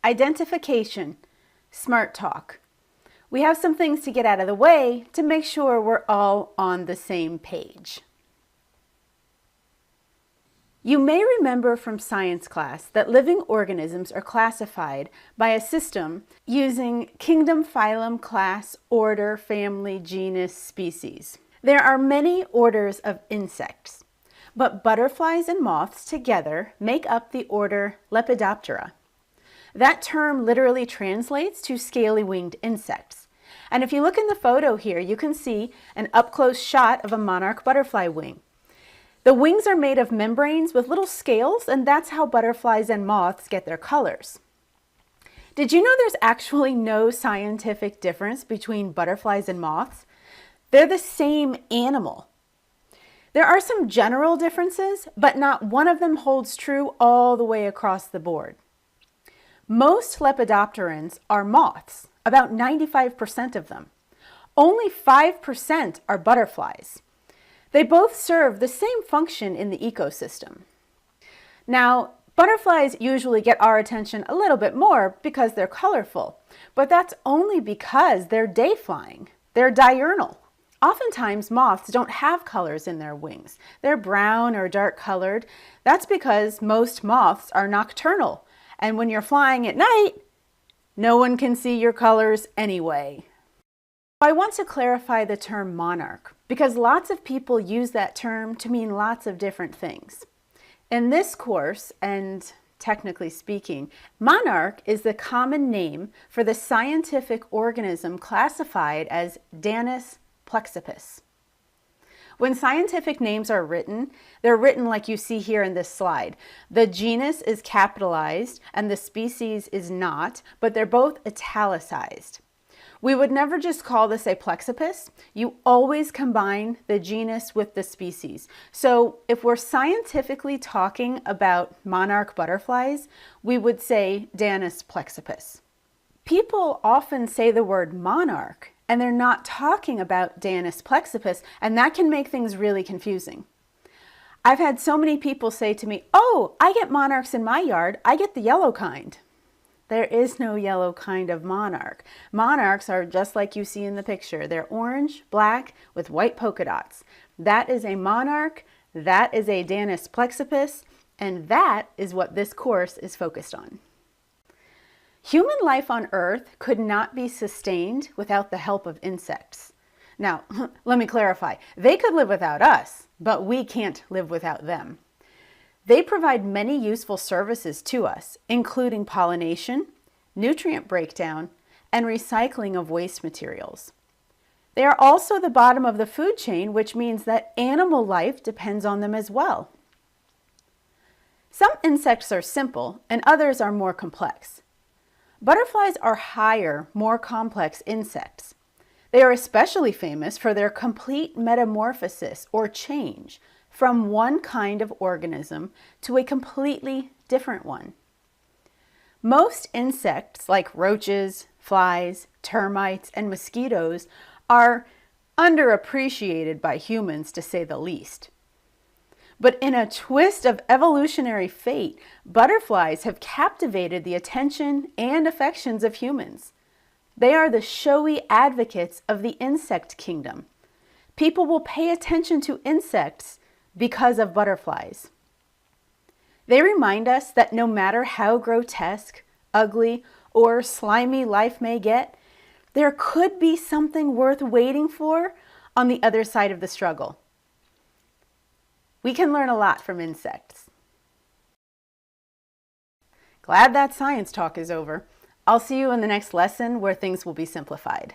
Identification, smart talk. We have some things to get out of the way to make sure we're all on the same page. You may remember from science class that living organisms are classified by a system using kingdom, phylum, class, order, family, genus, species. There are many orders of insects, but butterflies and moths together make up the order Lepidoptera. That term literally translates to scaly-winged insects. And if you look in the photo here, you can see an up-close shot of a monarch butterfly wing. The wings are made of membranes with little scales, and that's how butterflies and moths get their colors. Did you know there's actually no scientific difference between butterflies and moths? They're the same animal. There are some general differences, but not one of them holds true all the way across the board. Most lepidopterans are moths, about 95% of them. Only 5% are butterflies. They both serve the same function in the ecosystem. Now, butterflies usually get our attention a little bit more because they're colorful, but that's only because they're day flying. They're diurnal. Oftentimes, moths don't have colors in their wings. They're brown or dark colored. That's because most moths are nocturnal, and when you're flying at night, no one can see your colors anyway. I want to clarify the term monarch because lots of people use that term to mean lots of different things. In this course, and technically speaking, monarch is the common name for the scientific organism classified as Danis plexippus. When scientific names are written, they're written like you see here in this slide. The genus is capitalized and the species is not, but they're both italicized. We would never just call this a plexippus. You always combine the genus with the species. So if we're scientifically talking about monarch butterflies, we would say Danis plexippus. People often say the word monarch and they're not talking about Danis plexippus, and that can make things really confusing. I've had so many people say to me, "Oh, I get monarchs in my yard. I get the yellow kind." There is no yellow kind of monarch. Monarchs are just like you see in the picture. They're orange, black, with white polka dots. That is a monarch, that is a Danis plexippus, and that is what this course is focused on. Human life on Earth could not be sustained without the help of insects. Now, let me clarify. They could live without us, but we can't live without them. They provide many useful services to us, including pollination, nutrient breakdown, and recycling of waste materials. They are also the bottom of the food chain, which means that animal life depends on them as well. Some insects are simple, and others are more complex. Butterflies are higher, more complex insects. They are especially famous for their complete metamorphosis or change from one kind of organism to a completely different one. Most insects, like roaches, flies, termites, and mosquitoes, are underappreciated by humans, to say the least. But in a twist of evolutionary fate, butterflies have captivated the attention and affections of humans. They are the showy advocates of the insect kingdom. People will pay attention to insects because of butterflies. They remind us that no matter how grotesque, ugly, or slimy life may get, there could be something worth waiting for on the other side of the struggle. We can learn a lot from insects. Glad that science talk is over. I'll see you in the next lesson where things will be simplified.